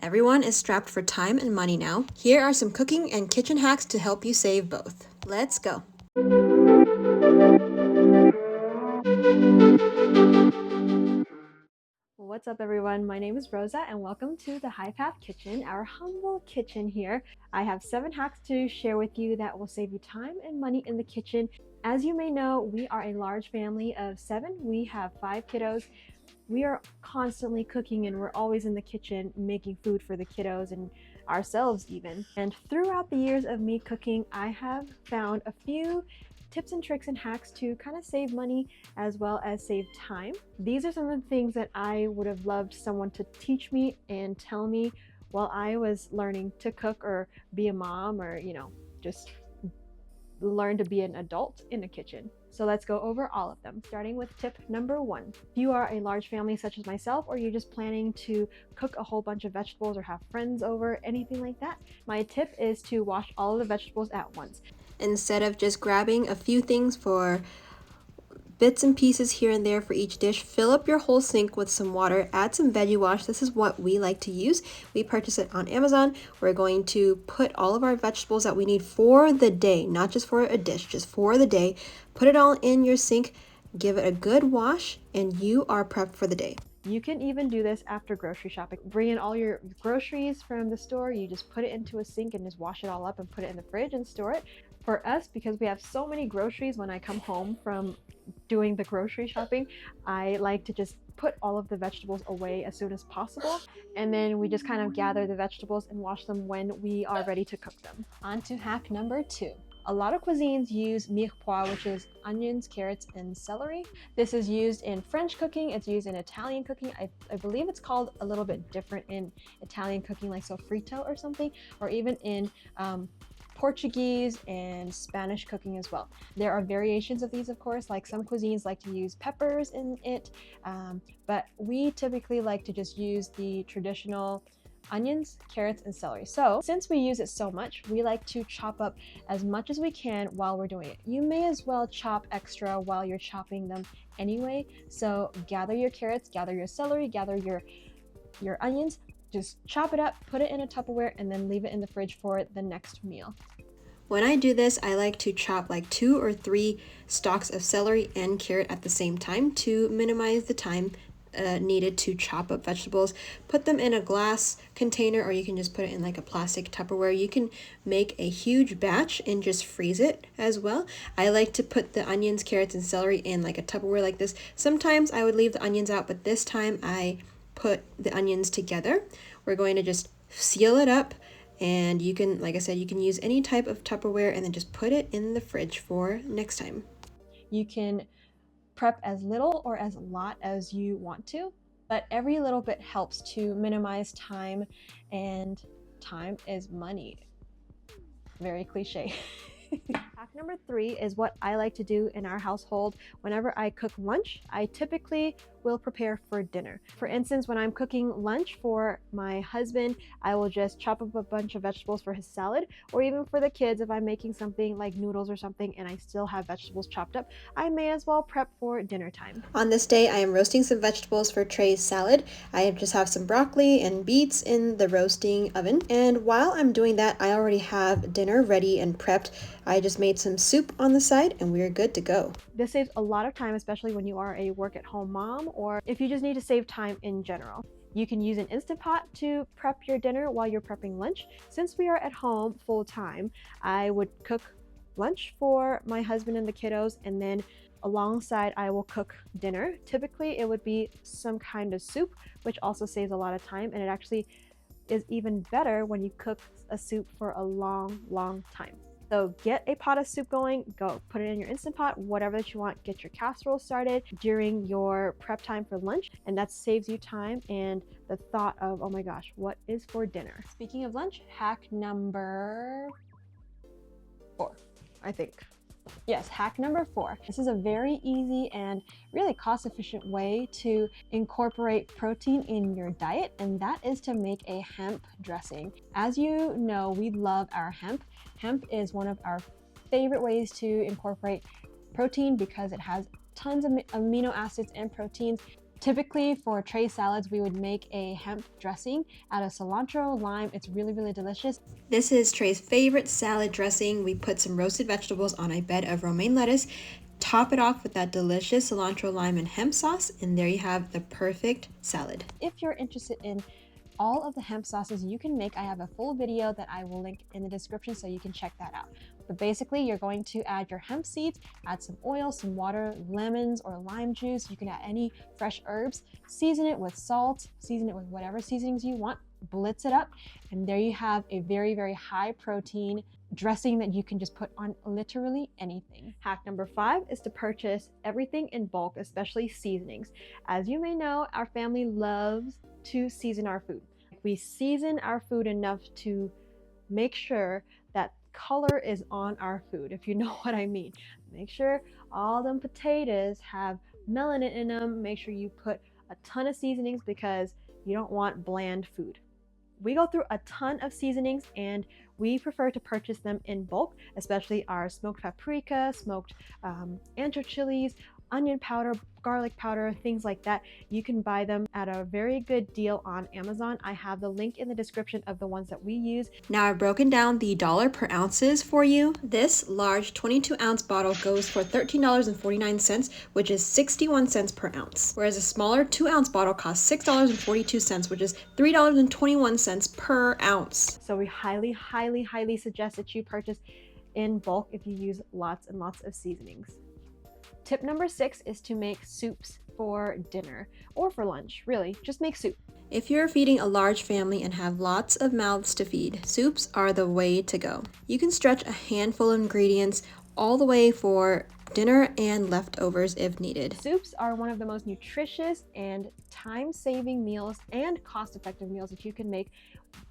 Everyone is strapped for time and money now. Here are some cooking and kitchen hacks to help you save both. Let's go. What's up everyone, my name is Rosa and welcome to the High Path Kitchen, our humble kitchen here. I have 7 hacks to share with you that will save you time and money in the kitchen. As you may know, we are a large family of 7. We have 5 kiddos. We are constantly cooking and we're always in the kitchen making food for the kiddos and ourselves even. And throughout the years of me cooking, I have found a few tips and tricks and hacks to kind of save money as well as save time. These are some of the things that I would have loved someone to teach me and tell me while I was learning to cook or be a mom or, just learn to be an adult in the kitchen. So let's go over all of them, starting with tip number 1. If you are a large family such as myself, or you're just planning to cook a whole bunch of vegetables or have friends over, anything like that, my tip is to wash all of the vegetables at once. Instead of just grabbing a few things for bits and pieces here and there for each dish, fill up your whole sink with some water, add some Veggie Wash. This is what we like to use. We purchase it on Amazon. We're going to put all of our vegetables that we need for the day, not just for a dish, just for the day. Put it all in your sink, give it a good wash, and you are prepped for the day. You can even do this after grocery shopping. Bring in all your groceries from the store, you just put it into a sink and just wash it all up and put it in the fridge and store it. For us, because we have so many groceries, when I come home from doing the grocery shopping, I like to just put all of the vegetables away as soon as possible, and then we just kind of gather the vegetables and wash them when we are ready to cook them. On to hack number 2. A lot of cuisines use mire, which is onions, carrots, and celery. This is used in French cooking, it's used in Italian cooking. I believe it's called a little bit different in Italian cooking, like sofrito or something, or even in Portuguese and Spanish cooking as well. There are variations of these, of course, like some cuisines like to use peppers in it, but we typically like to just use the traditional onions, carrots, and celery. So since we use it so much, we like to chop up as much as we can while we're doing it. You may as well chop extra while you're chopping them anyway. So gather your carrots, gather your celery, gather your onions, just chop it up, put it in a Tupperware, and then leave it in the fridge for the next meal. When I do this, I like to chop like 2 or 3 stalks of celery and carrot at the same time to minimize the time needed to chop up vegetables. Put them in a glass container, or you can just put it in like a plastic Tupperware. You can make a huge batch and just freeze it as well. I like to put the onions, carrots, and celery in like a Tupperware like this. Sometimes I would leave the onions out, but this time I put the onions together. We're going to just seal it up, and you can, like I said, you can use any type of Tupperware and then just put it in the fridge for next time. You can prep as little or as a lot as you want to, but every little bit helps to minimize time, and time is money. Very cliche. Hack number 3 is what I like to do in our household. Whenever I cook lunch, I typically will prepare for dinner. For instance, when I'm cooking lunch for my husband, I will just chop up a bunch of vegetables for his salad, or even for the kids, if I'm making something like noodles or something and I still have vegetables chopped up, I may as well prep for dinner time. On this day, I am roasting some vegetables for Trey's salad. I just have some broccoli and beets in the roasting oven, and while I'm doing that, I already have dinner ready and prepped. I just made some soup on the side and we're good to go. This saves a lot of time, especially when you are a work-at-home mom, or if you just need to save time in general. You can use an Instant Pot to prep your dinner while you're prepping lunch. Since we are at home full-time, I would cook lunch for my husband and the kiddos, and then alongside I will cook dinner. Typically it would be some kind of soup, which also saves a lot of time, and it actually is even better when you cook a soup for a long time. So get a pot of soup going, go put it in your Instant Pot, whatever that you want. Get your casserole started during your prep time for lunch, and that saves you time and the thought of, oh my gosh, what is for dinner? Speaking of lunch, hack number 4, I think. Yes, hack number 4. This is a very easy and really cost-efficient way to incorporate protein in your diet, and that is to make a hemp dressing. As you know, we love our hemp. Hemp is one of our favorite ways to incorporate protein because it has tons of amino acids and proteins. Typically for tray salads, we would make a hemp dressing out of cilantro, lime. It's really, really delicious. This is Trey's favorite salad dressing. We put some roasted vegetables on a bed of romaine lettuce, top it off with that delicious cilantro, lime, and hemp sauce, and there you have the perfect salad. If you're interested in all of the hemp sauces you can make, I have a full video that I will link in the description so you can check that out. But basically, you're going to add your hemp seeds, add some oil, some water, lemons or lime juice. You can add any fresh herbs, season it with salt, season it with whatever seasonings you want, blitz it up, and there you have a very, very high protein dressing that you can just put on literally anything. Hack number 5 is to purchase everything in bulk, especially seasonings. As you may know, our family loves to season our food. We season our food enough to make sure that color is on our food, if you know what I mean. Make sure all them potatoes have melanin in them. Make sure you put a ton of seasonings because you don't want bland food. We go through a ton of seasonings and we prefer to purchase them in bulk, especially our smoked paprika, smoked ancho chilies, onion powder, garlic powder, things like that. You can buy them at a very good deal on Amazon. I have the link in the description of the ones that we use. Now I've broken down the dollar per ounces for you. This large 22-ounce bottle goes for $13.49, which is 61 cents per ounce, whereas a smaller 2-ounce bottle costs $6.42, which is $3.21 per ounce. So we highly, highly, highly suggest that you purchase in bulk if you use lots and lots of seasonings. Tip number 6 is to make soups for dinner or for lunch. Really, just make soup. If you're feeding a large family and have lots of mouths to feed, soups are the way to go. You can stretch a handful of ingredients all the way for dinner and leftovers if needed. Soups are one of the most nutritious and time-saving meals and cost-effective meals that you can make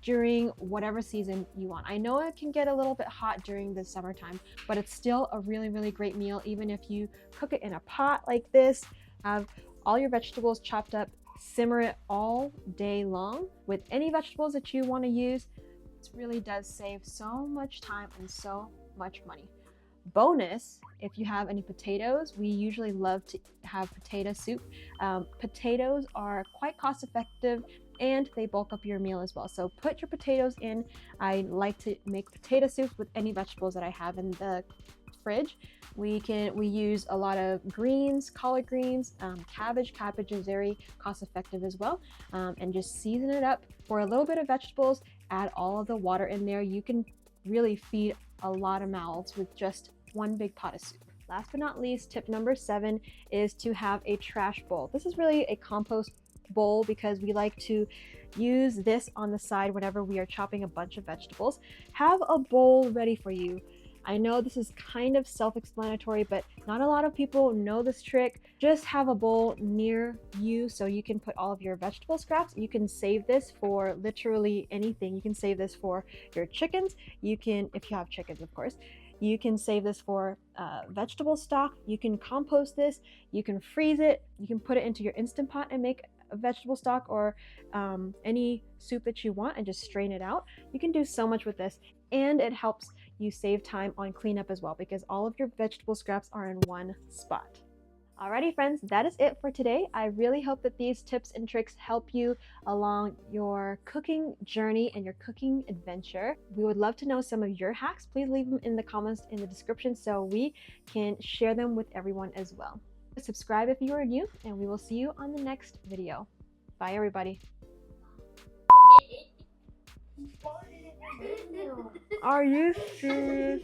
during whatever season you want. I know it can get a little bit hot during the summertime, but it's still a really, really great meal. Even if you cook it in a pot like this, have all your vegetables chopped up, simmer it all day long with any vegetables that you want to use. It really does save so much time and so much money. Bonus, if you have any potatoes, we usually love to have potato soup. Potatoes are quite cost effective and they bulk up your meal as well. So put your potatoes in. I like to make potato soup with any vegetables that I have in the fridge. We use a lot of greens, collard greens, cabbage. Cabbage is very cost effective as well. And just season it up for a little bit of vegetables, add all of the water in there. You can really feed a lot of mouths with just one big pot of soup. Last but not least, tip number 7 is to have a trash bowl. This is really a compost bowl because we like to use this on the side whenever we are chopping a bunch of vegetables. Have a bowl ready for you. I know this is kind of self-explanatory, but not a lot of people know this trick. Just have a bowl near you so you can put all of your vegetable scraps. You can save this for literally anything. You can save this for your chickens. You can, if you have chickens, of course. You can save this for vegetable stock. You can compost this. You can freeze it. You can put it into your Instant Pot and make a vegetable stock or any soup that you want and just strain it out. You can do so much with this, and it helps you save time on cleanup as well because all of your vegetable scraps are in one spot. Alrighty friends, that is it for today. I really hope that these tips and tricks help you along your cooking journey and your cooking adventure. We would love to know some of your hacks. Please leave them in the comments in the description so we can share them with everyone as well. Subscribe if you are new, and we will see you on the next video. Bye everybody. Are you serious?